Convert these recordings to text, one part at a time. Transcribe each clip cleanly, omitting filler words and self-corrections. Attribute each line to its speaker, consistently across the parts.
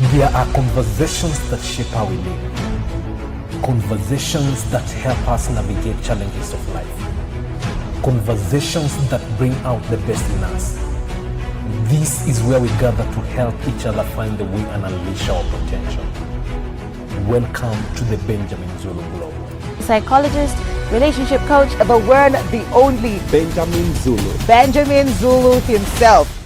Speaker 1: There are conversations that shape how we live. Conversations that help us navigate challenges of life. Conversations that bring out the best in us. This is where we gather to help each other find the way and unleash our potential. Welcome to the Benjamin Zulu Globe.
Speaker 2: Psychologist, relationship coach, the one, the only
Speaker 3: Benjamin Zulu.
Speaker 2: Benjamin Zulu himself.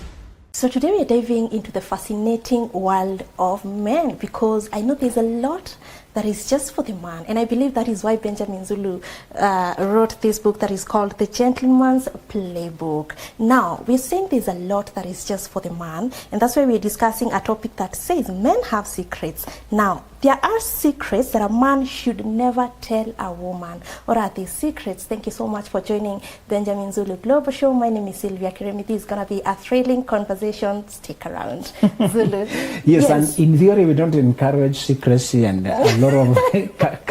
Speaker 4: So today we are diving into the fascinating world of men, because I know there's a lot that is just for the man, and I believe that is why Benjamin Zulu wrote this book that is called the Gentlemans Playbook. Now we're saying there's a lot that is just for the man, and that's why we're discussing a topic that says men have secrets. Now there are secrets that a man should never tell a woman. What are these secrets? Thank you so much for joining Benjamin Zulu Global Show. My name is Sylvia Kiremi. This is going to be a thrilling conversation. Stick around. Zulu.
Speaker 3: Yes, and in theory we don't encourage secrecy and a lot of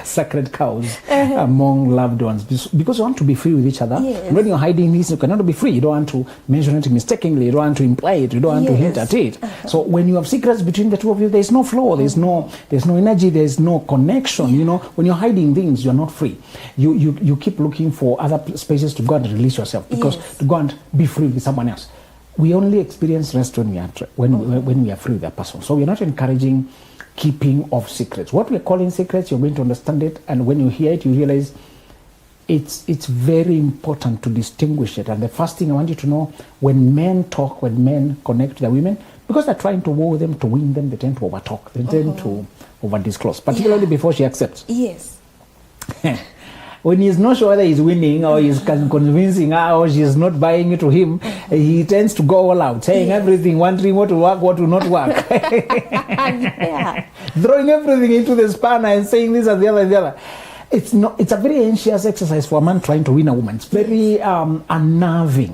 Speaker 3: sacred cows among loved ones, because you want to be free with each other.
Speaker 4: Yes.
Speaker 3: When you're hiding this, you cannot be free. You don't want to mention it mistakenly. You don't want to imply it. You don't want to hint at it. So when you have secrets between the two of you, there's no flow. There's no energy. There's no connection. You know, when you're hiding things, you're not free. You keep looking for other spaces to go and release yourself, because to go and be free with someone else. We only experience rest when we are free with a person. So we're not encouraging keeping of secrets. What we're calling secrets, you're going to understand it, and when you hear it, you realize it's very important to distinguish it. And the first thing I want you to know, when men talk, when men connect to their women, because they're trying to woo them, to win them, they tend to overtalk, they tend to over-disclose, particularly before she accepts.
Speaker 4: Yes.
Speaker 3: When he's not sure whether he's winning or he's convincing her or she's not buying it to him, he tends to go all out, saying everything, wondering what will work, what will not work. Throwing everything into the spanner and saying this and the other and the other. It's a very anxious exercise for a man trying to win a woman. It's very unnerving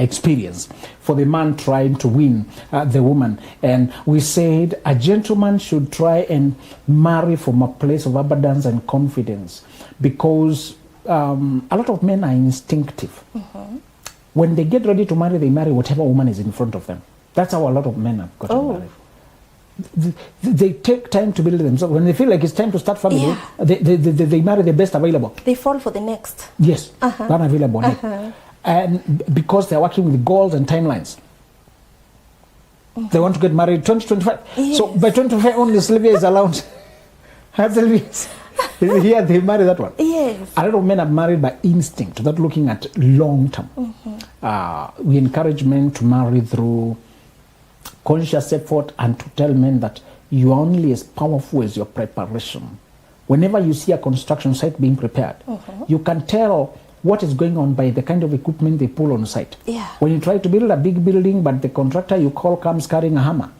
Speaker 3: experience for the man trying to win the woman. And we said a gentleman should try and marry from a place of abundance and confidence, because a lot of men are instinctive. When they get ready to marry, they marry whatever woman is in front of them. That's how a lot of men have gotten married. They take time to build themselves. When they feel like it's time to start family, they marry the best available.
Speaker 4: They fall for the next.
Speaker 3: Yes, one available. And because they're working with goals and timelines, they want to get married 2025.
Speaker 4: Yes.
Speaker 3: So by 2025 only Sylvia is allowed. Sylvia is here, they marry that one.
Speaker 4: Yes.
Speaker 3: A lot of men are married by instinct, without looking at long term. We encourage men to marry through conscious effort, and to tell men that you are only as powerful as your preparation. Whenever you see a construction site being prepared, you can tell what is going on by the kind of equipment they pull on site. When you try to build a big building, but the contractor you call comes carrying a hammer,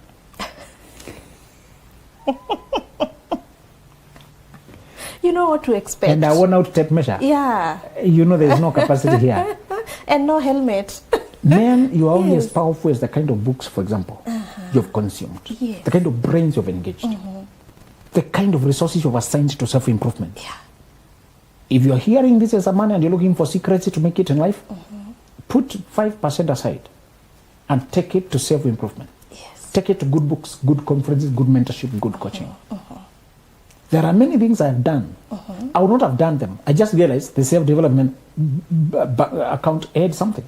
Speaker 4: you know what to expect.
Speaker 3: and I want out tape measure. You know there's no capacity here.
Speaker 4: And no helmet.
Speaker 3: Men, you are only as powerful as the kind of books, for example, you've consumed, the kind of brains you've engaged, the kind of resources you've assigned to self-improvement. If you're hearing this as a man and you're looking for secrets to make it in life, put 5% aside and take it to self-improvement. Take it to good books, good conferences, good mentorship, good coaching. There are many things I've done. I would not have done them. I just realized the self-development account had something.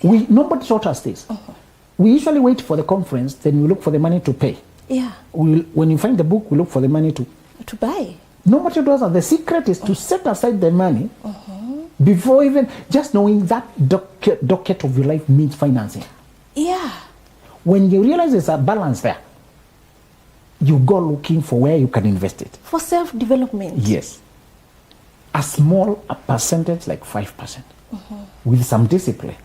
Speaker 3: Nobody taught us this. We usually wait for the conference, then we look for the money to pay. When you find the book, we look for the money to
Speaker 4: buy.
Speaker 3: Nobody does that. The secret is to set aside the money before even just knowing that docket of your life means financing. When you realize there's a balance there, you go looking for where you can invest it.
Speaker 4: For self-development.
Speaker 3: Yes. A small percentage, like 5%, with some discipline.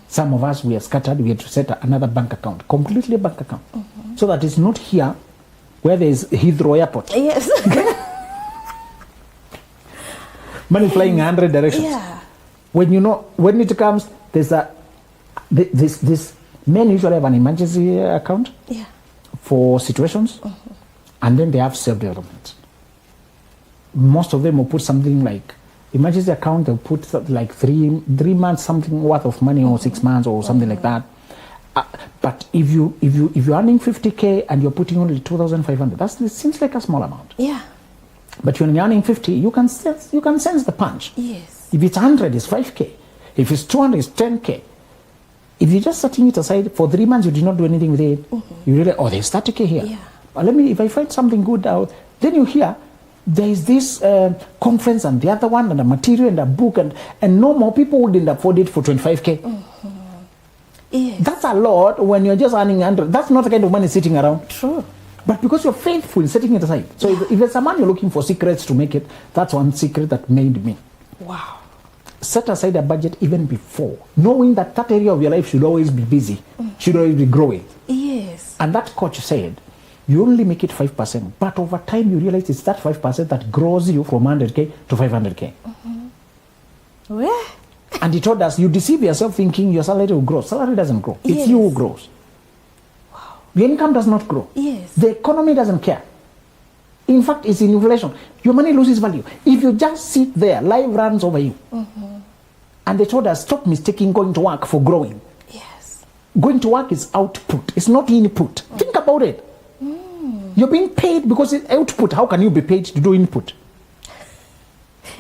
Speaker 3: Some of us, we are scattered. We had to set another bank account, completely bank account, so that it's not here where there is Heathrow Airport.
Speaker 4: Yes.
Speaker 3: Money flying in 100 directions. When it comes, there's this men usually have an emergency account for situations, and then they have self-development. Most of them will put something like emergency account. They'll put like three months something worth of money, or 6 months or something like that, But if you're earning 50K and you're putting only 2,500, that seems like a small amount.
Speaker 4: Yeah.
Speaker 3: But when you're earning 50, you can sense the punch.
Speaker 4: Yes.
Speaker 3: If it's 100, it's 5K. If it's 200, it's 10K. If you're just setting it aside for 3 months, you did not do anything with it. You realize, oh, there's 30K here.
Speaker 4: Yeah.
Speaker 3: But if I find something good out, then you hear there is this conference and the other one and a material and a book and no more people wouldn't afford it for 25K.
Speaker 4: Yes.
Speaker 3: That's a lot when you're just earning 100. That's not the kind of money sitting around.
Speaker 4: True.
Speaker 3: But because you're faithful in setting it aside. So if there's a man you're looking for secrets to make it, that's one secret that made me.
Speaker 4: Wow.
Speaker 3: Set aside a budget even before, knowing that that area of your life should always be busy, should always be growing.
Speaker 4: Yes.
Speaker 3: And that coach said, you only make it 5%, but over time you realize it's that 5% that grows you from 100K to 500K.
Speaker 4: Where?
Speaker 3: And he told us, you deceive yourself thinking your salary will grow. Salary doesn't grow. It's
Speaker 4: Yes.
Speaker 3: you who grows.
Speaker 4: Wow.
Speaker 3: The income does not grow.
Speaker 4: Yes.
Speaker 3: The economy doesn't care. In fact, it's in inflation. Your money loses value. If you just sit there, life runs over you. And they told us, stop mistaking going to work for growing.
Speaker 4: Yes.
Speaker 3: Going to work is output. It's not input. Think about it. You're being paid because it's output. How can you be paid to do input?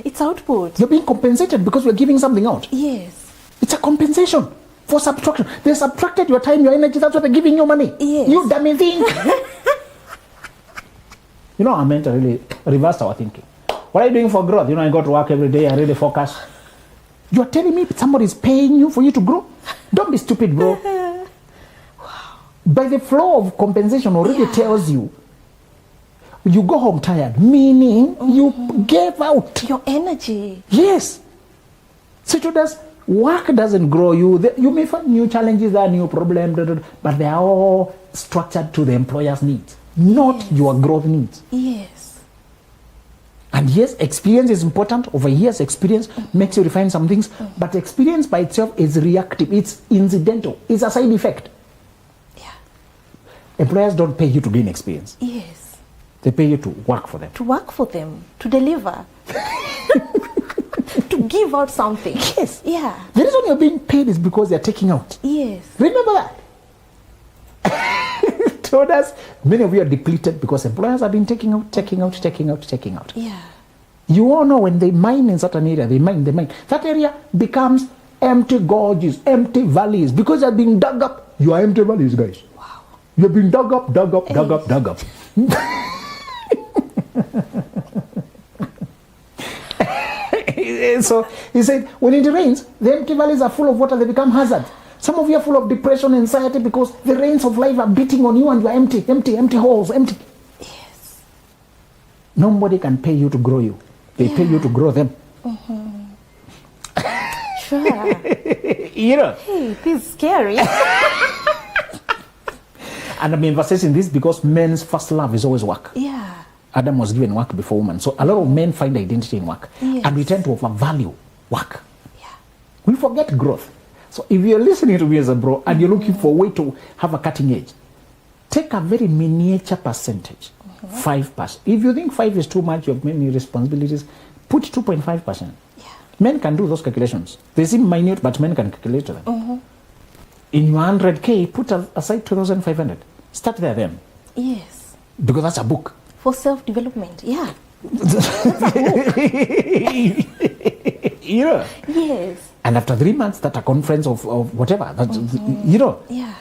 Speaker 4: It's output.
Speaker 3: You're being compensated because we're giving something out.
Speaker 4: Yes.
Speaker 3: It's a compensation for subtraction. They subtracted your time, your energy. That's why they're giving you money.
Speaker 4: Yes.
Speaker 3: You dummy think. You know, I meant to really reverse our thinking. What are you doing for growth? You know, I go to work every day. I really focus. You're telling me somebody's paying you for you to grow? Don't be stupid, bro. Wow. By the flow of compensation already tells you go home tired, meaning you gave out
Speaker 4: Your energy.
Speaker 3: Yes. So it does. Work doesn't grow you. You may find new challenges, there are new problems, but they are all structured to the employer's needs, not your growth needs.
Speaker 4: Yes.
Speaker 3: And yes, experience is important. Over years, experience makes you refine some things, but experience by itself is reactive. It's incidental. It's a side effect.
Speaker 4: Yeah.
Speaker 3: Employers don't pay you to gain experience.
Speaker 4: Yes.
Speaker 3: They pay you to work for them.
Speaker 4: To work for them. To deliver. To give out something.
Speaker 3: Yes.
Speaker 4: Yeah.
Speaker 3: The reason you're being paid is because they're taking out.
Speaker 4: Yes.
Speaker 3: Remember that. Told us many of you are depleted because employers have been taking out.
Speaker 4: Yeah.
Speaker 3: You all know when they mine in certain area, they mine. That area becomes empty gorges, empty valleys because they're being dug up. You are empty valleys, guys.
Speaker 4: Wow.
Speaker 3: You're being dug up. So he said, when it rains, the empty valleys are full of water, they become hazards. Some of you are full of depression, anxiety, because the rains of life are beating on you and you are empty holes, empty.
Speaker 4: Yes.
Speaker 3: Nobody can pay you to grow you. They pay you to grow them.
Speaker 4: Sure.
Speaker 3: You know.
Speaker 4: Hey, this is scary.
Speaker 3: And I'm emphasizing this because men's first love is always work.
Speaker 4: Yeah.
Speaker 3: Adam was given work before woman. So a lot of men find identity in work.
Speaker 4: Yes.
Speaker 3: And we tend to overvalue work.
Speaker 4: Yeah.
Speaker 3: We forget growth. So if you're listening to me as a bro and you're looking for a way to have a cutting edge, take a very miniature percentage, 5%. If you think 5 is too much, you have many responsibilities, put 2.5%.
Speaker 4: Yeah.
Speaker 3: Men can do those calculations. They seem minute, but men can calculate them. In your 100K, put aside 2,500. Start there then.
Speaker 4: Yes.
Speaker 3: Because that's a book.
Speaker 4: For self-development. Yeah.
Speaker 3: You know?
Speaker 4: Yes.
Speaker 3: And after 3 months, that a conference of whatever, that, you know.
Speaker 4: Yeah.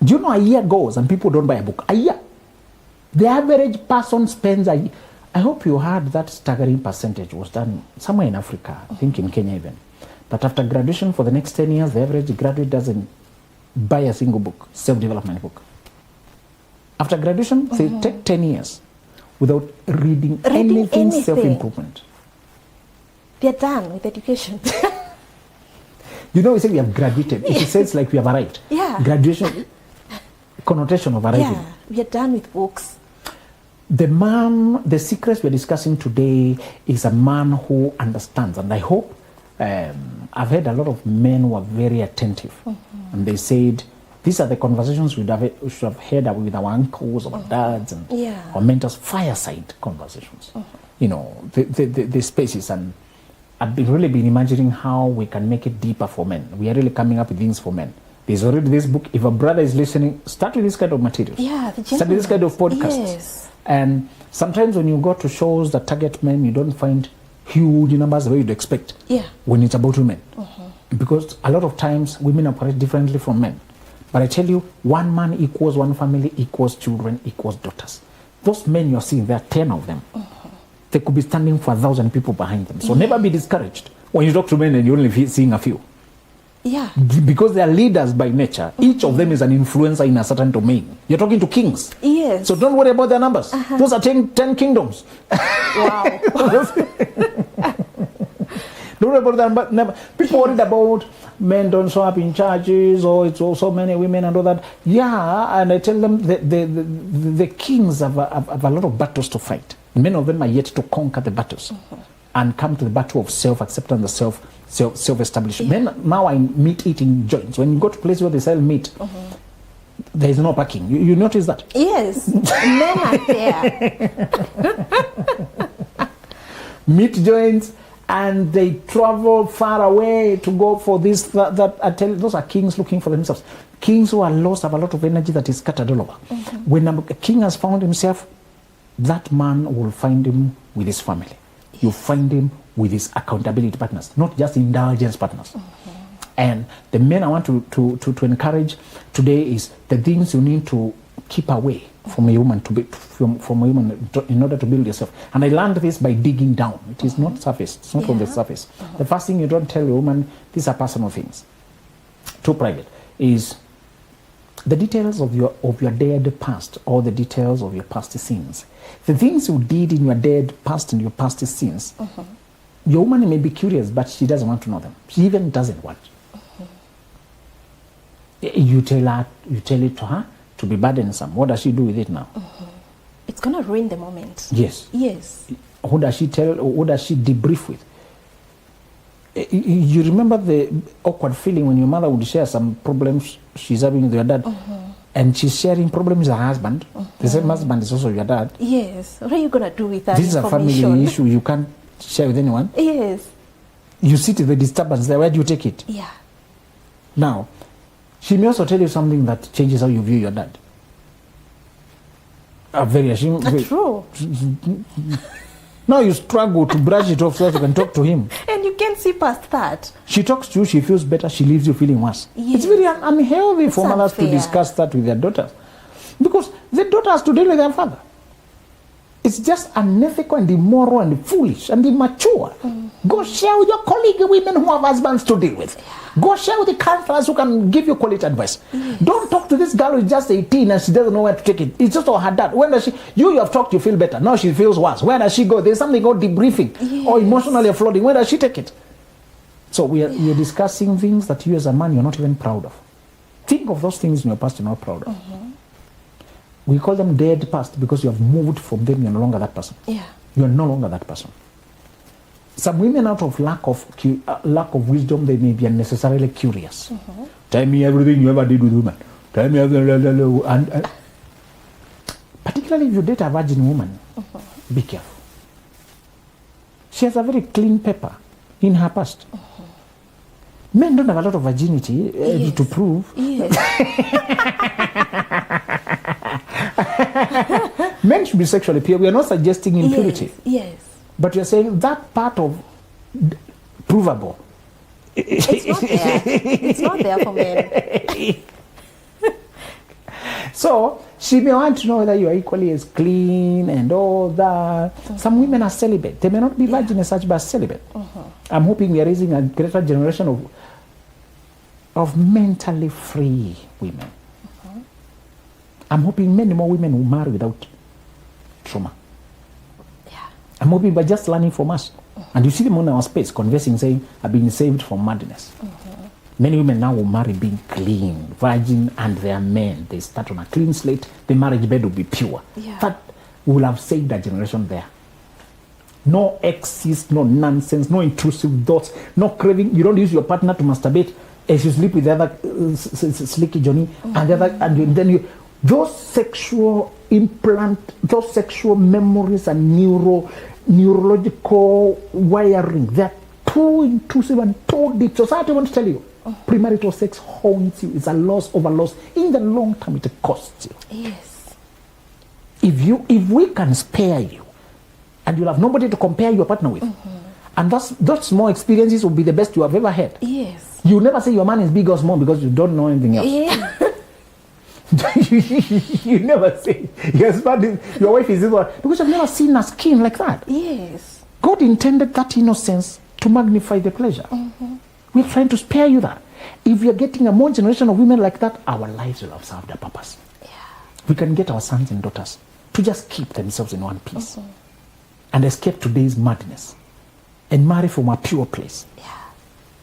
Speaker 3: Do you know a year goes and people don't buy a book? A year. The average person spends a year. I hope you heard that staggering percentage was done somewhere in Africa, I think in Kenya even. But after graduation for the next 10 years, the average graduate doesn't buy a single book, self-development book. After graduation, they take 10 years without reading anything self-improvement.
Speaker 4: They're done with education.
Speaker 3: You know, we say we have graduated. It says like we have arrived.
Speaker 4: Yeah.
Speaker 3: Graduation, connotation of arriving.
Speaker 4: Yeah. We are done with books.
Speaker 3: The secrets we're discussing today is a man who understands. And I hope, I've heard a lot of men who are very attentive. And they said, these are the conversations we should have had with our uncles, our dads, and our mentors, fireside conversations. You know, the spaces. And I've really been imagining how we can make it deeper for men. We are really coming up with things for men. There's already this book. If a brother is listening, start with this kind of materials.
Speaker 4: Yeah, the
Speaker 3: start with this kind of podcasts.
Speaker 4: Yes.
Speaker 3: And sometimes when you go to shows that target men, you don't find huge numbers the way you'd expect.
Speaker 4: Yeah.
Speaker 3: When it's about women. Because a lot of times women operate differently from men. But I tell you, one man equals one family, equals children, equals daughters. Those men you're seeing, there are 10 of them. They could be standing for 1,000 people behind them. So never be discouraged when you talk to men and you're only seeing a few.
Speaker 4: Yeah.
Speaker 3: Because they are leaders by nature. Each of them is an influencer in a certain domain. You're talking to kings.
Speaker 4: Yes.
Speaker 3: So don't worry about their numbers. Those are 10 kingdoms.
Speaker 4: Wow.
Speaker 3: Don't worry about them. But never. People worried about men don't show up in churches, or it's also many women and all that. Yeah, and I tell them the kings have a lot of battles to fight. Many of them are yet to conquer the battles and come to the battle of self-acceptance, the self-establishment.
Speaker 4: Yeah.
Speaker 3: Men now are in meat-eating joints. When you go to places where they sell meat, there is no parking. You notice that?
Speaker 4: Yes. Men are there.
Speaker 3: Meat joints, and they travel far away to go for this, that. I tell you, those are kings looking for themselves. Kings who are lost have a lot of energy that is scattered all over. When a king has found himself, that man will find him with his family. You find him with his accountability partners, not just indulgence partners. And the men I want to encourage today is the things you need to keep away from a woman from a woman in order to build yourself. And I learned this by digging down. It is not surface. It's not on the surface. The first thing you don't tell a woman, these are personal things, too private, is the details of your dead past, or the details of your past sins. The things you did in your dead past and your past sins, your woman may be curious, but she doesn't want to know them. She even doesn't want. You tell it to her to be burdensome. What does she do with it now?
Speaker 4: It's going to ruin the moment.
Speaker 3: Yes.
Speaker 4: Yes.
Speaker 3: Who does she tell, or who does she debrief with? You remember the awkward feeling when your mother would share some problems she's having with your dad, and she's sharing problems with her husband. The same husband is also your dad.
Speaker 4: Yes. What are you going to do with that
Speaker 3: This is a family issue you can't share with anyone.
Speaker 4: Yes.
Speaker 3: You sit with the disturbance there. Where do you take it?
Speaker 4: Yeah.
Speaker 3: Now, she may also tell you something that changes how you view your dad.
Speaker 4: True.
Speaker 3: Now you struggle to brush it off so that you can talk to him.
Speaker 4: And you can't see past that.
Speaker 3: She talks to you, she feels better, she leaves you feeling worse.
Speaker 4: Yes.
Speaker 3: It's very unhealthy for mothers to
Speaker 4: unfair.
Speaker 3: discuss that with their daughters. Because the daughter has to deal with their father. It's just unethical and immoral and foolish and immature. Go share with your colleague women who have husbands to deal with. Go share with the counselors who can give you quality advice. Don't talk to this girl who's just 18 and she doesn't know where to take it. It's just her dad. When does she? You have talked, you feel better. Now she feels worse. Where does she go? There's something called debriefing or emotionally offloading. Where does she take it? So we're discussing things that you as a man you're not even proud of. Think of those things in your past you're not proud of. We call them dead past because you have moved from them. You're no longer that person.
Speaker 4: Yeah.
Speaker 3: You're no longer that person. Some women, out of lack of wisdom, they may be unnecessarily curious. Tell me everything you ever did with women. Tell me everything. And particularly if you date a virgin woman, be careful. She has a very clean paper in her past. Men don't have a lot of virginity to prove.
Speaker 4: Yes.
Speaker 3: Men should be sexually pure. We are not suggesting impurity.
Speaker 4: Yes.
Speaker 3: But you're saying that part of provable.
Speaker 4: It's not there. It's not there for men.
Speaker 3: So she may want to know whether you are equally as clean and all that. Some women are celibate. They may not be virgin as such, but celibate. I'm hoping we are raising a greater generation of mentally free women. I'm hoping many more women will marry without trauma. I'm hoping by just learning from us. And you see them on our space conversing, saying, I've been saved from madness. Many women now will marry being clean, virgin, and they are men. They start on a clean slate. The marriage bed will be pure. That will have saved a generation there. No exes, no nonsense, no intrusive thoughts, no craving. You don't use your partner to masturbate as you sleep with the other slicky Johnny and the other, and then you. Those sexual those sexual memories and neurological wiring, they're too intrusive and too deep. Society wants to tell you. Premarital sex haunts you. It's a loss over loss. In the long term, it costs you.
Speaker 4: Yes.
Speaker 3: If we can spare you, and you'll have nobody to compare your partner with, and those small experiences will be the best you have ever had.
Speaker 4: Yes.
Speaker 3: You never say your man is big or small because you don't know anything else.
Speaker 4: Yeah.
Speaker 3: You never say your wife is evil because you've never seen a skin like that.
Speaker 4: Yes.
Speaker 3: God intended that innocence to magnify the pleasure. We're trying to spare you that. If you're getting a more generation of women like that, our lives will have served a purpose.
Speaker 4: Yeah.
Speaker 3: We can get our sons and daughters to just keep themselves in one piece and escape today's madness and marry from a pure place.
Speaker 4: Yeah.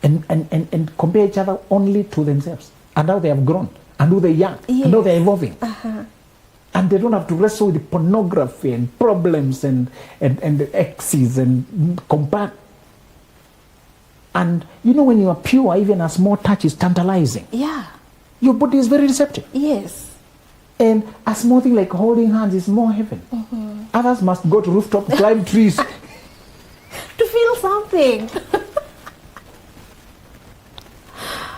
Speaker 3: And compare each other only to themselves and how they have grown and who they are and how they're evolving. And they don't have to wrestle with pornography and problems and exes and compare. And you know, when you are pure, even a small touch is tantalizing.
Speaker 4: Yeah.
Speaker 3: Your body is very receptive.
Speaker 4: Yes.
Speaker 3: And a small thing like holding hands is more heaven. Others must go to rooftop, climb trees.
Speaker 4: To feel something.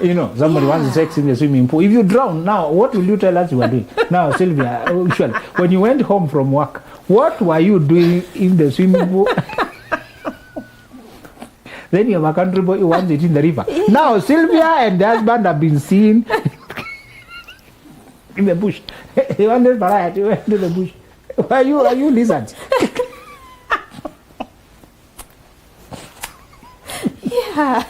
Speaker 3: You know, somebody wants to sex in the swimming pool. If you drown now, what will you tell us you are doing? Now, Sylvia, usually, when you went home from work, what were you doing in the swimming pool? Then you have a country boy who wants it in the river. Now, Sylvia and the husband have been seen in the bush. He wanted variety, went to the bush. Are you lizards?
Speaker 4: Yeah.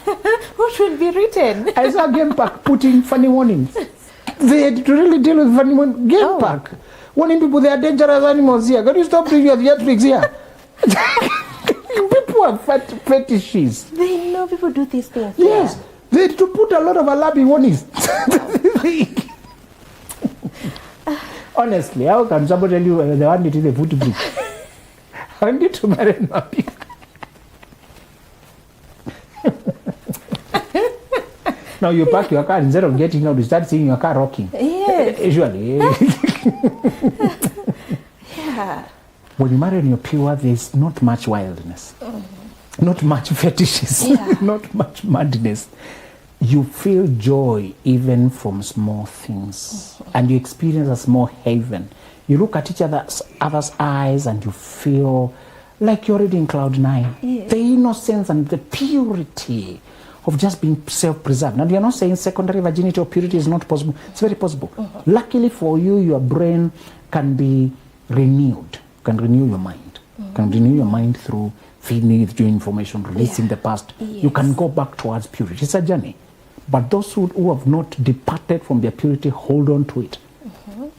Speaker 4: What will be written?
Speaker 3: I saw Game Park putting funny warnings. They had to really deal with funny warnings. Game Park warning people they are dangerous animals here. Can you stop bringing your theatrics here? People have fetishes.
Speaker 4: They know people do these things.
Speaker 3: Yes.
Speaker 4: Yeah.
Speaker 3: They had to put a lot of alarming warnings. Honestly, how can somebody tell you they want it in the footbridge? I want you to marry my people. Now you park your car, instead of getting out, you start seeing your car rocking.
Speaker 4: Yes.
Speaker 3: Usually.
Speaker 4: Yeah.
Speaker 3: When you marry and you're pure, there's not much wildness. Not much fetishes.
Speaker 4: Yeah.
Speaker 3: Not much madness. You feel joy even from small things. And you experience a small haven. You look at each other's eyes and you feel like you're already in cloud 9.
Speaker 4: Yes.
Speaker 3: The innocence and the purity of just being self-preserved. Now, you're not saying secondary virginity or purity is not possible. It's very possible. Luckily for you, your brain can be renewed. Can renew your mind. Can renew your mind through feeding it new information, releasing the past.
Speaker 4: Yes.
Speaker 3: You can go back towards purity. It's a journey. But those who have not departed from their purity, hold on to it.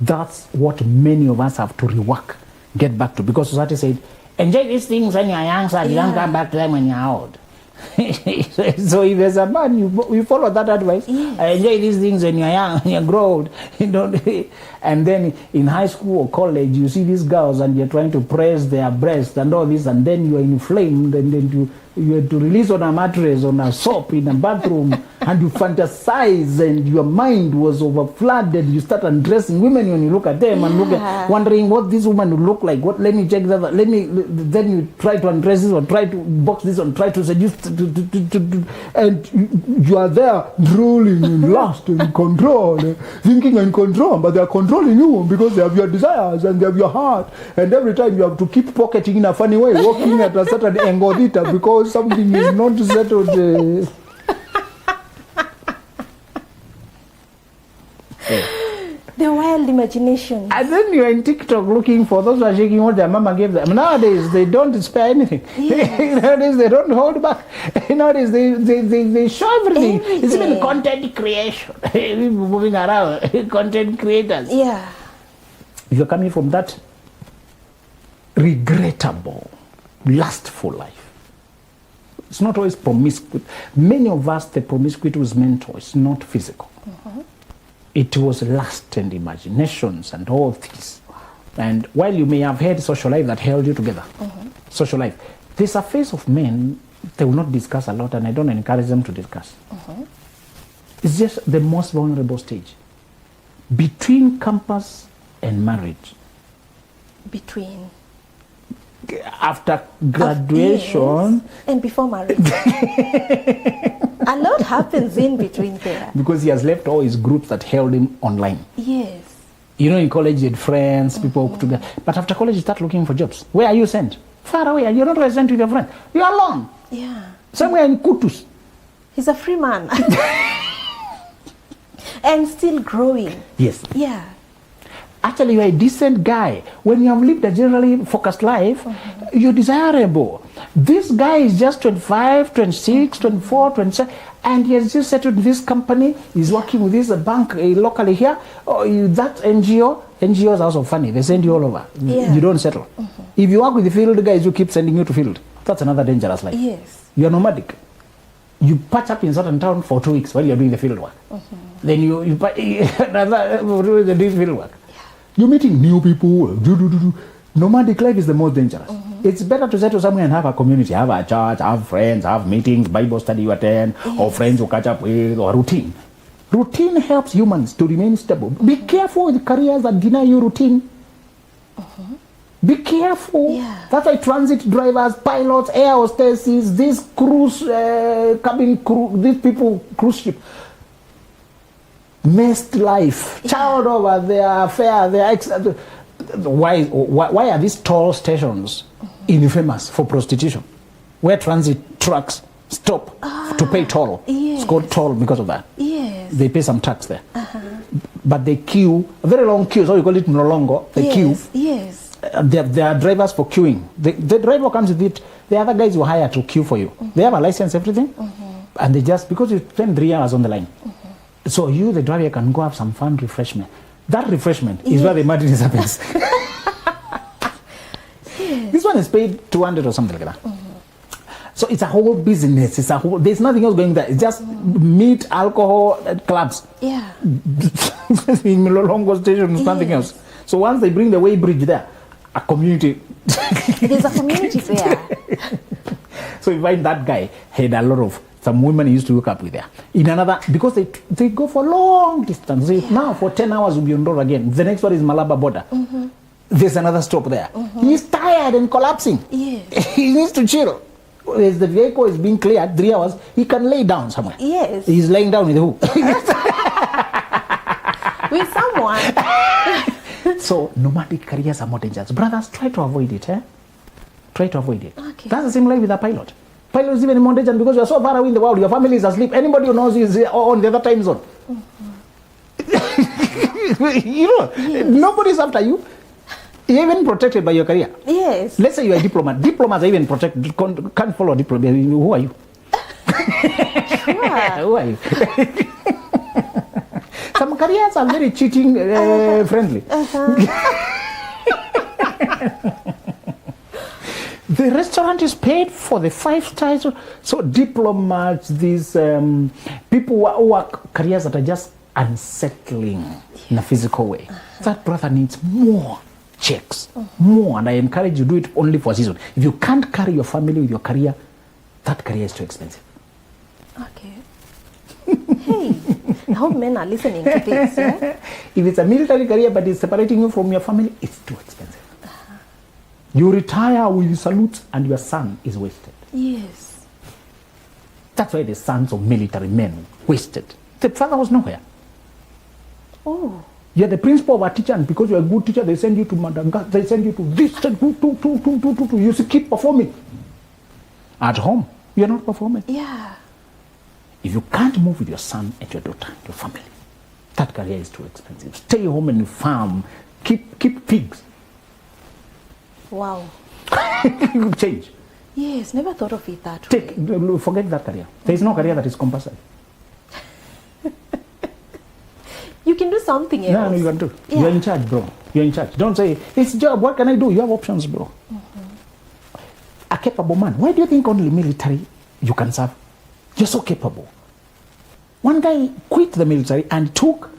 Speaker 3: That's what many of us have to rework, get back to. Because society said, enjoy these things when you're young, so you don't come back to them when you're old. So if there's a man, you follow that advice.
Speaker 4: Yes.
Speaker 3: Enjoy these things when you're young, when you grow old. You know, and then in high school or college, you see these girls and you're trying to press their breasts and all this, and then you're inflamed, and then you had to release on a mattress, on a soap in a bathroom, and you fantasize, and your mind was overflooded. You start undressing women when you look at them and look at, wondering what this woman would look like. What? Let me check that. Then you try to undress this, or try to box this, or try to seduce, and you are there drooling in lust and control, thinking and control, but they are controlling you because they have your desires and they have your heart, and every time you have to keep pocketing in a funny way, walking at a certain angle because something is not settled.
Speaker 4: The wild imagination.
Speaker 3: And then you're in TikTok looking for those who are shaking what their mama gave them. Nowadays, they don't spare anything.
Speaker 4: Yes.
Speaker 3: Nowadays, they don't hold back. Nowadays, they show everything. It's even content creation. People moving around, content creators.
Speaker 4: Yeah.
Speaker 3: You're coming from that regrettable, lustful life. It's not always promiscuous. Many of us, the promiscuity was mental. It's not physical. It was lust and imaginations and all this. And while you may have had social life that held you together, social life, there's a phase of men they will not discuss a lot, and I don't encourage them to discuss. It's just the most vulnerable stage. Between campus and marriage.
Speaker 4: Between.
Speaker 3: After graduation.
Speaker 4: And before marriage. A lot happens in between there.
Speaker 3: Because he has left all his groups that held him online.
Speaker 4: Yes.
Speaker 3: You know, in college, you had friends, people put together. But after college, you start looking for jobs. Where are you sent? Far away, and you're not resident with your friend. You're alone.
Speaker 4: Yeah.
Speaker 3: Somewhere in Kutus.
Speaker 4: He's a free man. And still growing.
Speaker 3: Yes.
Speaker 4: Yeah.
Speaker 3: Actually, you're a decent guy. When you have lived a generally focused life, you're desirable. This guy is just 25, 26, 24, 27, and he has just settled in this company. He's working with this bank locally here. Or that NGO. NGOs are also funny. They send you all over.
Speaker 4: Yeah.
Speaker 3: You don't settle. If you work with the field guys who keep sending you to field, that's another dangerous life.
Speaker 4: Yes.
Speaker 3: You're nomadic. You patch up in certain town for 2 weeks while you're doing the field work. Then you another doing field work. You're meeting new people. Nomadic life is the most dangerous. It's better to settle somewhere and have a community, have a church, have friends, have meetings, Bible study you attend, or friends you catch up with, or routine. Routine helps humans to remain stable. Be careful with careers that deny you routine. Be careful.
Speaker 4: Yeah.
Speaker 3: That's why transit drivers, pilots, air hostesses, these cruise cabin crew, these people cruise ship, messed life. Child over their affair, their ex. Why are these toll stations infamous for prostitution? Where transit trucks stop to pay toll.
Speaker 4: Yes.
Speaker 3: It's called toll because of that.
Speaker 4: Yes.
Speaker 3: They pay some tax there. But they queue, a very long queue, so we call it mlolongo. They queue.
Speaker 4: Yes.
Speaker 3: They are drivers for queuing. The driver comes with it. The other guys you hire to queue for you. They have a license, everything. And they just, because you spend 3 hours on the line. So you, the driver, can go have some fun refreshment. That refreshment is where the madness happens. This one is paid 200 or something like that. So it's a whole business. It's a whole. There's nothing else going there. It's just meat, alcohol, clubs.
Speaker 4: Yeah.
Speaker 3: In Milolongo station, nothing else. So once they bring the weighbridge there, a community.
Speaker 4: There's a community there.
Speaker 3: So you find that guy had a lot of. Some women used to look up with there. In another, because they go for long distance. Now for 10 hours will be on road again. The next one is Malaba border. There's another stop there. He's tired and collapsing.
Speaker 4: Yes.
Speaker 3: He needs to chill. As the vehicle is being cleared, 3 hours, he can lay down somewhere.
Speaker 4: Yes.
Speaker 3: He's laying down with who?
Speaker 4: With someone.
Speaker 3: So nomadic careers are more dangerous. Brothers, try to avoid it. Try to avoid it.
Speaker 4: Okay.
Speaker 3: That's the same way with a pilot. Pilot is even more dangerous because you're so far away in the world. Your family is asleep. Anybody who knows you is on the other time zone. Nobody's after you. You're even protected by your career.
Speaker 4: Yes.
Speaker 3: Let's say you're a diplomat. Diplomats are even protected. Can't follow a diplomat. Who are you? Who are you? Some careers are very cheating friendly. The restaurant is paid for the 5 stars. So diplomats, these people who work careers that are just unsettling in a physical way. That brother needs more checks, more. And I encourage you, do it only for a season. If you can't carry your family with your career, that career is too expensive.
Speaker 4: Okay. Hey, I hope men are listening to this. Yeah?
Speaker 3: If it's a military career but it's separating you from your family, it's too expensive. You retire with salutes and your son is wasted.
Speaker 4: Yes.
Speaker 3: That's why the sons of military men wasted. The father was nowhere.
Speaker 4: Oh.
Speaker 3: You're the principal of a teacher, and because you're a good teacher, they send you to Madagascar, they send you to this, you should keep performing. At home, you're not performing.
Speaker 4: Yeah.
Speaker 3: If you can't move with your son and your daughter, your family, that career is too expensive. Stay home and farm, keep pigs.
Speaker 4: Wow.
Speaker 3: You change.
Speaker 4: Yes, never thought of it that way.
Speaker 3: Forget that career. There is no career that is compulsory.
Speaker 4: You can do something else.
Speaker 3: No, you can do.
Speaker 4: Yeah.
Speaker 3: You're in charge, bro. You're in charge. Don't say, it's a job, what can I do? You have options, bro. A capable man. Why do you think only military you can serve? You're so capable. One guy quit the military and took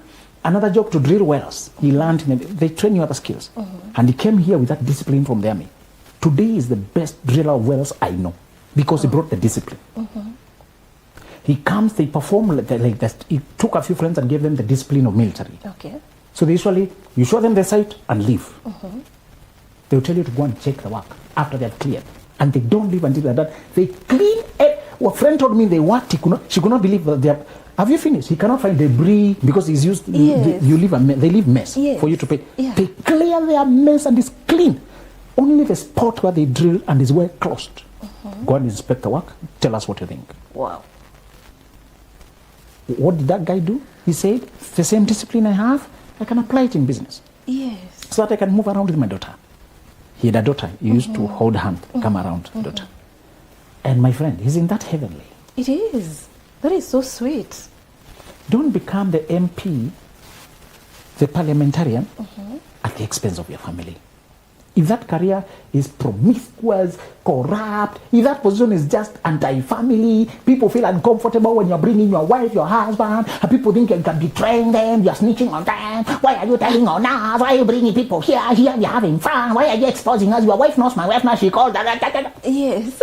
Speaker 3: another job to drill wells. He learned, they train you other skills. And he came here with that discipline from the army. Today is the best driller of wells I know because he brought the discipline. He comes, they perform like that. He took a few friends and gave them the discipline of military.
Speaker 4: Okay.
Speaker 3: So they usually, you show them the site and leave. They'll tell you to go and check the work after they're cleared. And they don't leave until they're done. They clean it. a friend told me they worked. She could not believe that they are. Have you finished? He cannot find debris because he's used.
Speaker 4: Yes.
Speaker 3: They leave mess for you to pay.
Speaker 4: Yeah.
Speaker 3: They clear their mess and it's clean. Only the spot where they drill and is well closed. Go and inspect the work. Tell us what you think.
Speaker 4: Wow.
Speaker 3: What did that guy do? He said, the same discipline I have, I can apply it in business.
Speaker 4: Yes.
Speaker 3: So that I can move around with my daughter. He had a daughter. He used to hold hand, come around daughter. And my friend, isn't that heavenly?
Speaker 4: It is. That is so sweet.
Speaker 3: Don't become the MP, the parliamentarian, at the expense of your family. If that career is promiscuous, corrupt, if that position is just anti-family, people feel uncomfortable when you're bringing your wife, your husband, and people think you can betray them, you're snitching on them. Why are you telling on us? Why are you bringing people here, we're having fun? Why are you exposing us? Your wife knows my wife now, she called.
Speaker 4: Yes.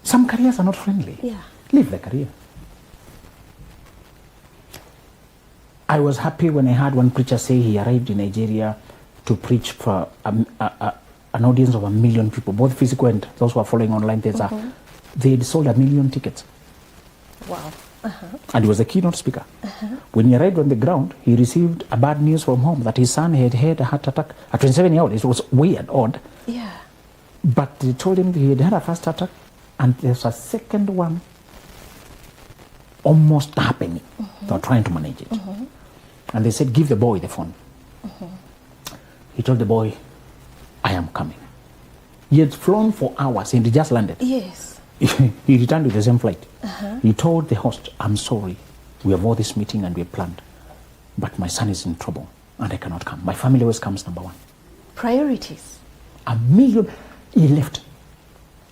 Speaker 3: Some careers are not friendly.
Speaker 4: Yeah.
Speaker 3: Leave the career. I was happy when I heard one preacher say he arrived in Nigeria to preach for an audience of 1 million people, both physical and those who are following online. They had sold 1 million tickets.
Speaker 4: Wow.
Speaker 3: And he was a keynote speaker. When he arrived on the ground, he received a bad news from home that his son had had a heart attack at 27-year-old. It was weird, odd.
Speaker 4: Yeah.
Speaker 3: But they told him he had had a first attack and there's a second one almost happening. They were trying to manage it. And they said, give the boy the phone. He told the boy, I am coming. He had flown for hours and he just landed.
Speaker 4: Yes.
Speaker 3: He returned with the same flight. He told the host, I'm sorry, we have all this meeting and we have planned, but my son is in trouble and I cannot come. My family always comes number one.
Speaker 4: Priorities.
Speaker 3: 1 million. He left.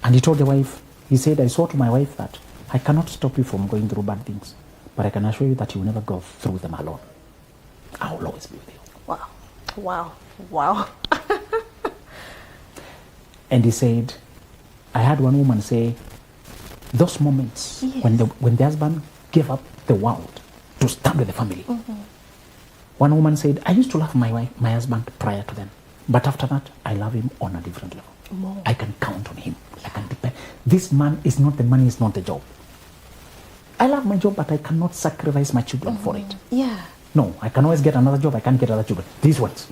Speaker 3: And he told the wife, he said, I swore to my wife that I cannot stop you from going through bad things, but I can assure you that you will never go through them alone. I will always be with you.
Speaker 4: Wow. Wow. Wow.
Speaker 3: And he said, I had one woman say, those moments when the husband gave up the world to stand with the family. One woman said, I used to love my husband prior to them, but after that, I love him on a different level.
Speaker 4: More.
Speaker 3: I can count on him. I can depend. This man is not the money, is not the job. I love my job, but I cannot sacrifice my children for it.
Speaker 4: Yeah.
Speaker 3: No, I can always get another job. I can't get other children. These ones.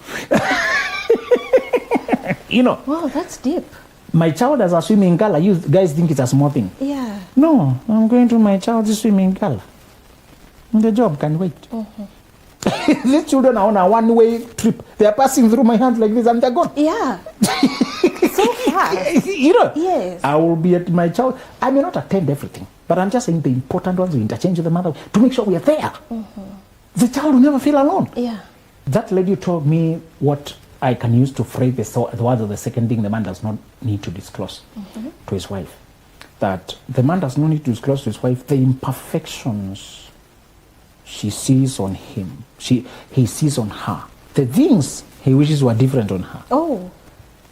Speaker 3: You know.
Speaker 4: Wow, that's deep.
Speaker 3: My child has a swimming gala. You guys think it's a small thing.
Speaker 4: Yeah.
Speaker 3: No, I'm going to my child's swimming gala. The job can wait. These children are on a one-way trip. They are passing through my hands like this and they're gone.
Speaker 4: Yeah. So fast.
Speaker 3: You know?
Speaker 4: Yes.
Speaker 3: I will be at my child. I may not attend everything, but I'm just saying the important ones we interchange with the mother to make sure we are there. The child will never feel alone.
Speaker 4: Yeah.
Speaker 3: That lady told me what I can use to phrase the words of the second thing the man does not need to disclose to his wife. That the man does not need to disclose to his wife the imperfections she sees on him, he sees on her. The things he wishes were different on her.
Speaker 4: Oh.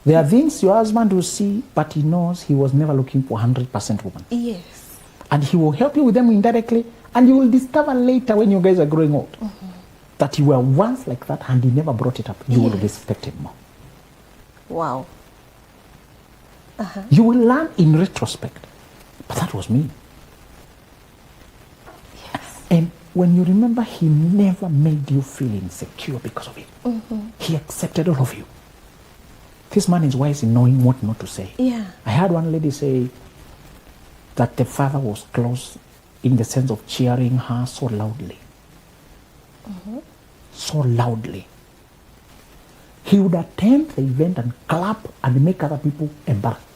Speaker 3: There are things your husband will see, but he knows he was never looking for 100% woman.
Speaker 4: Yes.
Speaker 3: And he will help you with them indirectly, and you will discover later when you guys are growing old that you were once like that and he never brought it up. You will respect him more.
Speaker 4: Wow.
Speaker 3: You will learn in retrospect, but that was me.
Speaker 4: Yes.
Speaker 3: And when you remember, he never made you feel insecure because of it. He accepted all of you. This man is wise in knowing what not to say.
Speaker 4: Yeah.
Speaker 3: I heard one lady say that the father was close in the sense of cheering her so loudly. So loudly. He would attend the event and clap and make other people embarrassed.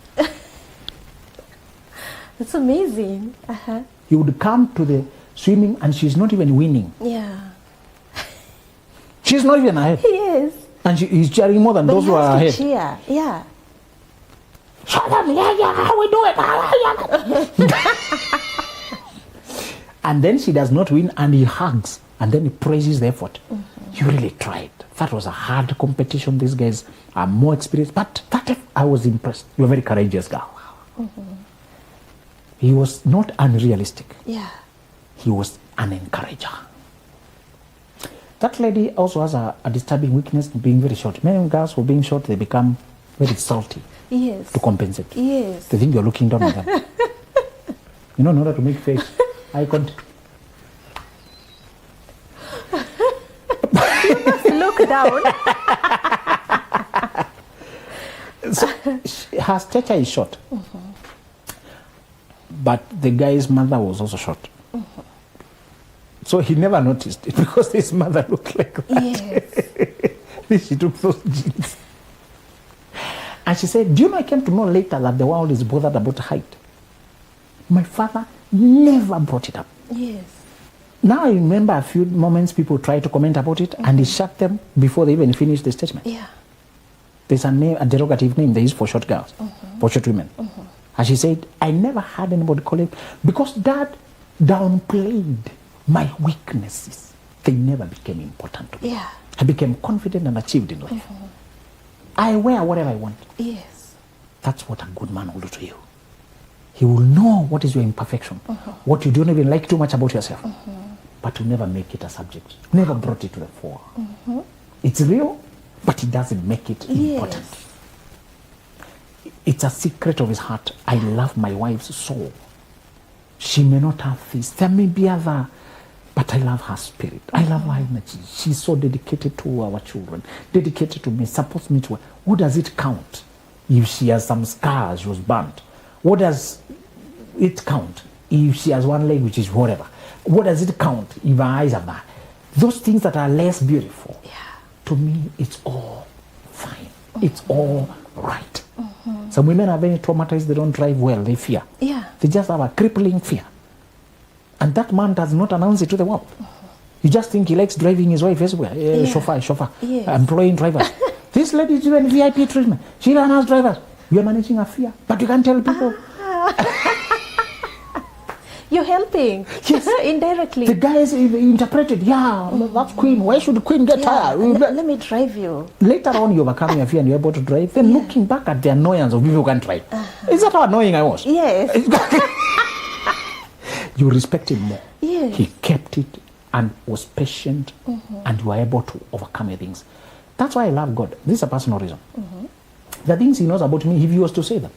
Speaker 4: That's amazing.
Speaker 3: He would come to the swimming and she's not even winning.
Speaker 4: Yeah.
Speaker 3: She's not even ahead.
Speaker 4: Yes.
Speaker 3: And he's cheering more than
Speaker 4: But
Speaker 3: those
Speaker 4: he
Speaker 3: who are
Speaker 4: has to
Speaker 3: ahead.
Speaker 4: cheer. Yeah.
Speaker 3: Shut up, yeah, how we do it. And then she does not win and he hugs and then he praises the effort. You really tried. That was a hard competition. These guys are more experienced, but I was impressed. You're a very courageous girl. He was not unrealistic.
Speaker 4: Yeah.
Speaker 3: He was an encourager. That lady also has a disturbing weakness in being very short. Many girls who are being short, they become very salty
Speaker 4: Yes.
Speaker 3: to compensate.
Speaker 4: Yes.
Speaker 3: They think you're looking down on them. You know, in order to make face, eye contact.
Speaker 4: Look down.
Speaker 3: So her stature is short. But the guy's mother was also short. So he never noticed it because his mother looked like that.
Speaker 4: Yes.
Speaker 3: She took those genes. And she said, do you know, I came to know later that the world is bothered about height. My father never brought it up.
Speaker 4: Yes.
Speaker 3: Now I remember a few moments people tried to comment about it and he shut them before they even finished the statement.
Speaker 4: Yeah.
Speaker 3: There's a name, a derogative name they use for short girls, for short women. And she said, I never had anybody call it because Dad downplayed my weaknesses. They never became important to me.
Speaker 4: Yeah.
Speaker 3: I became confident and achieved in life. I wear whatever I want.
Speaker 4: Yes.
Speaker 3: That's what a good man will do to you. He will know what is your imperfection, what you don't even like too much about yourself, but you never make it a subject. Never brought it to the fore. It's real, but it doesn't make it important. It's a secret of his heart. I love my wife's soul. She may not have this. There may be other, but I love her spirit. I love her energy. She's so dedicated to our children, dedicated to me, supports me to. What does it count if she has some scars, she was burnt? What does it count if she has one leg, which is whatever? What does it count if her eyes are bad? Those things that are less beautiful, to me, it's all fine. It's all right. Some women are very traumatized. They don't drive well. They fear.
Speaker 4: Yeah.
Speaker 3: They just have a crippling fear. And that man does not announce it to the world. You just think he likes driving his wife everywhere. Chauffeur.
Speaker 4: Yes.
Speaker 3: Employing drivers. This lady is doing VIP treatment. She learns as drivers. You are managing a fear. But you can't tell people.
Speaker 4: You're helping.
Speaker 3: Yes.
Speaker 4: Indirectly.
Speaker 3: The guys interpreted, that's Queen. Why should Queen get tired?
Speaker 4: Let me drive you.
Speaker 3: Later on, you overcome your fear and you're able to drive. Then looking back at the annoyance of people who can't drive. Is that how annoying I was?
Speaker 4: Yes.
Speaker 3: You respect him more.
Speaker 4: Yes.
Speaker 3: He kept it and was patient and you were able to overcome your things. That's why I love God. This is a personal reason. The things he knows about me, if he was to say them.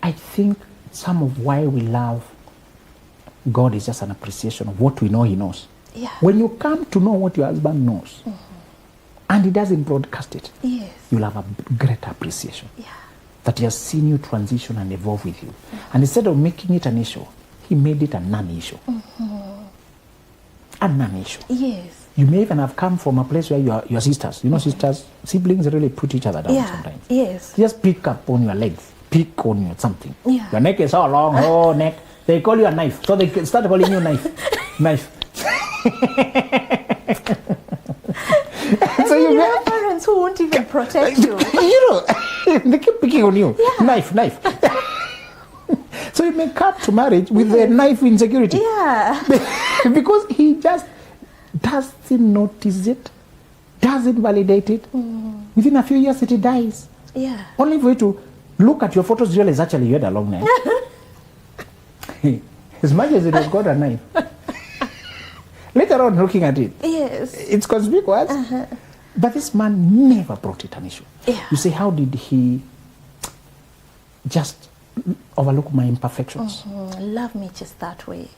Speaker 3: I think some of why we love God is just an appreciation of what we know he knows.
Speaker 4: Yeah.
Speaker 3: When you come to know what your husband knows, and he doesn't broadcast it,
Speaker 4: Yes.
Speaker 3: you'll have a greater appreciation.
Speaker 4: Yeah.
Speaker 3: That he has seen you transition and evolve with you. And instead of making it an issue, he made it a non-issue. A non-issue.
Speaker 4: Yes.
Speaker 3: You may even have come from a place where you are sisters. You know, siblings really put each other down sometimes.
Speaker 4: Yes.
Speaker 3: Just pick up on your legs. Pick on your something.
Speaker 4: Yeah.
Speaker 3: Your neck is so long, oh neck. They call you a knife. So they start calling you knife. Knife. So you
Speaker 4: have parents who won't even protect you.
Speaker 3: You know, they keep picking on you. Knife. So you may come to marriage with a knife insecurity.
Speaker 4: Yeah.
Speaker 3: Because he just doesn't notice it, doesn't validate it. Within a few years it dies.
Speaker 4: Yeah.
Speaker 3: Only for you to look at your photos, realize actually you had a long night. As much as it has got a knife. Later on looking at it,
Speaker 4: Yes.
Speaker 3: it's conspicuous. But this man never brought it an issue.
Speaker 4: Yeah.
Speaker 3: You say, how did he just overlook my imperfections?
Speaker 4: Love me just that way.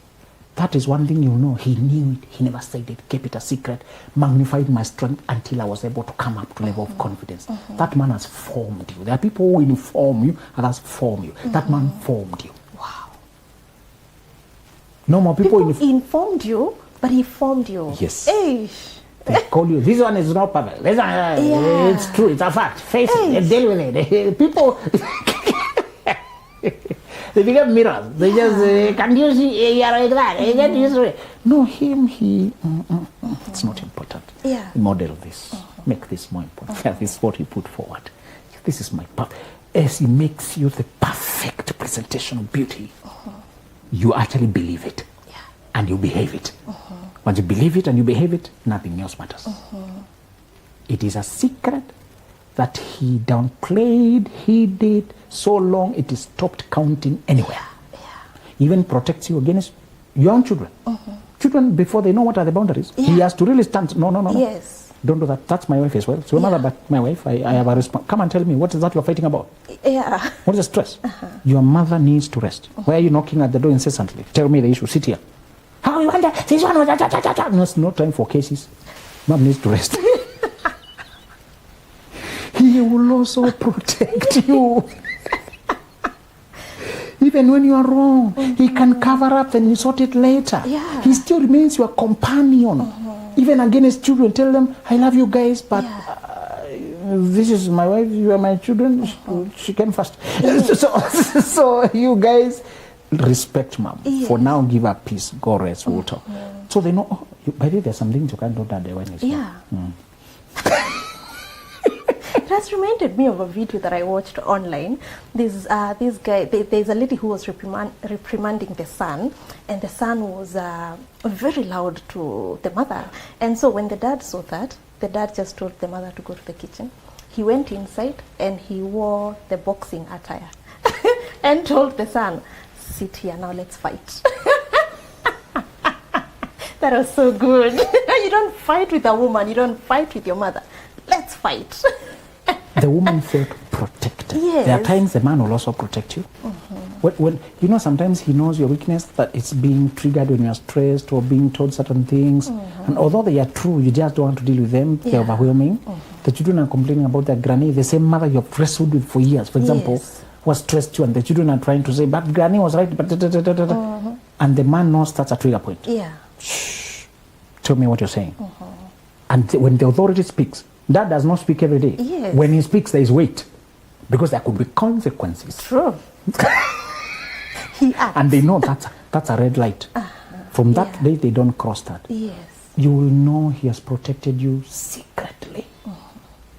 Speaker 3: That is one thing you know. He knew it. He never said it. Kept it a secret. Magnified my strength until I was able to come up to a level of confidence. That man has formed you. There are people who inform you, others form you. That man formed you.
Speaker 4: Wow.
Speaker 3: No more people
Speaker 4: informed you, but he formed you.
Speaker 3: Yes.
Speaker 4: Eish.
Speaker 3: They call you. This one is not perfect. This one, it's true. It's a fact. Face it. Deal with it. People. They become mirrors. They just, can you see, you're like that. You get used to it. No, it's not important.
Speaker 4: Yeah.
Speaker 3: Model this. Make this more important. Yeah, this is what he put forward. This is my path. As he makes you the perfect presentation of beauty, you actually believe it.
Speaker 4: Yeah.
Speaker 3: And you behave it. Once you believe it and you behave it, nothing else matters. It is a secret that he downplayed, he did so long it is stopped counting anywhere. Even protects you against your own children. Children children, before they know what are the boundaries, he has to really stand. No.
Speaker 4: Yes.
Speaker 3: Don't do that. That's my wife as well. So your mother, but my wife, I have a response. Come and tell me, what is that you're fighting about?
Speaker 4: Yeah.
Speaker 3: What is the stress? Your mother needs to rest. Why are you knocking at the door incessantly? Tell me the issue. Sit here. How you want that? This one? No, it's no time for cases. Mom needs to rest. He will also protect you. Even when you are wrong, he can cover up and you sort it later.
Speaker 4: Yeah.
Speaker 3: He still remains your companion. Even against children, tell them, I love you guys, but this is my wife, you are my children, she came first. So you guys respect mom.
Speaker 4: Yes.
Speaker 3: For now, give her peace, go rest, we'll talk. So they know, by the way, there's some things you can't do that day when it's
Speaker 4: It has reminded me of a video that I watched online. This guy, there's a lady who was reprimanding the son, and the son was very loud to the mother. And so when the dad saw that, the dad just told the mother to go to the kitchen. He went inside and he wore the boxing attire and told the son, sit here now, let's fight. That was so good. You don't fight with a woman, you don't fight with your mother. Let's fight.
Speaker 3: The woman felt protected.
Speaker 4: Yes.
Speaker 3: There are times the man will also protect you. When you know, sometimes he knows your weakness, that it's being triggered when you are stressed or being told certain things. And although they are true, you just don't want to deal with them. They're overwhelming. The children are complaining about their granny. The same mother you've wrestled with for years, for example, was stressed you, and the children are trying to say, but granny was right, but and the man knows that's a trigger point.
Speaker 4: Yeah.
Speaker 3: Shh. Tell me what you're saying. And when the authority speaks, dad does not speak every day.
Speaker 4: Yes.
Speaker 3: When he speaks, there is weight, because there could be consequences.
Speaker 4: True. He acts.
Speaker 3: And they know that's a red light. From that day, they don't cross that.
Speaker 4: Yes.
Speaker 3: You will know he has protected you secretly.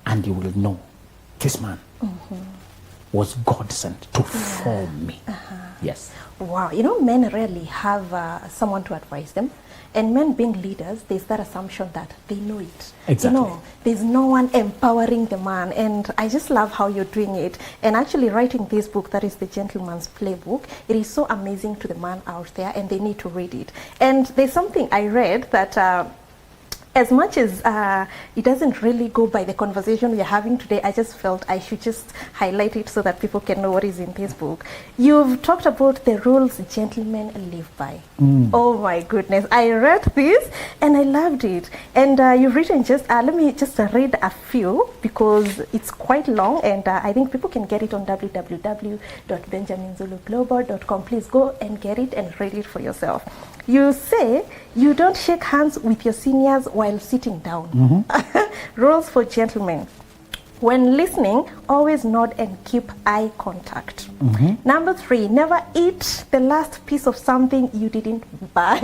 Speaker 3: And you will know this man was God sent to form me. Yes.
Speaker 4: Wow. You know, men rarely have someone to advise them. And men being leaders, there's that assumption that they know it.
Speaker 3: Exactly.
Speaker 4: You know, there's no one empowering the man. And I just love how you're doing it. And actually writing this book, that is the Gentleman's Playbook, it is so amazing to the man out there, and they need to read it. And there's something I read that as much as it doesn't really go by the conversation we're having today, I just felt I should just highlight it so that people can know what is in this book. You've talked about the rules gentlemen live by. Oh my goodness. I read this and I loved it. And you've written let me just read a few, because it's quite long, and I think people can get it on www.benjaminzuluglobal.com. Please go and get it and read it for yourself. You say you don't shake hands with your seniors while sitting down. Rules for gentlemen. When listening, always nod and keep eye contact. Number 3, never eat the last piece of something you didn't buy.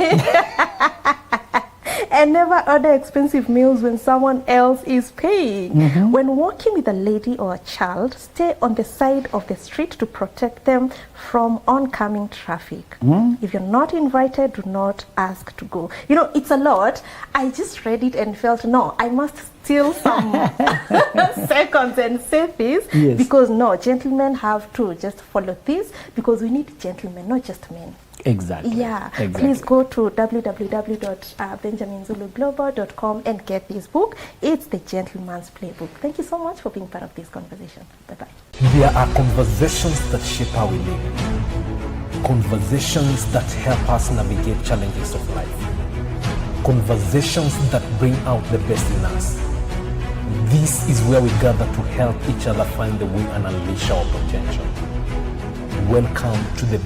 Speaker 4: And never order expensive meals when someone else is paying. When walking with a lady or a child, stay on the side of the street to protect them from oncoming traffic. If you're not invited, do not ask to go. You know, it's a lot. I just read it and felt, no, I must steal some seconds and say this, because no, gentlemen have to just follow this, because we need gentlemen, not just men.
Speaker 3: Exactly.
Speaker 4: Yeah.
Speaker 3: Exactly.
Speaker 4: Please go to www.benjaminzuluglobal.com and get this book. It's the Gentleman's Playbook. Thank you so much for being part of this conversation. Bye-bye.
Speaker 1: There are conversations that shape how we live. Conversations that help us navigate challenges of life. Conversations that bring out the best in us. This is where we gather to help each other find the way and unleash our potential. Welcome to the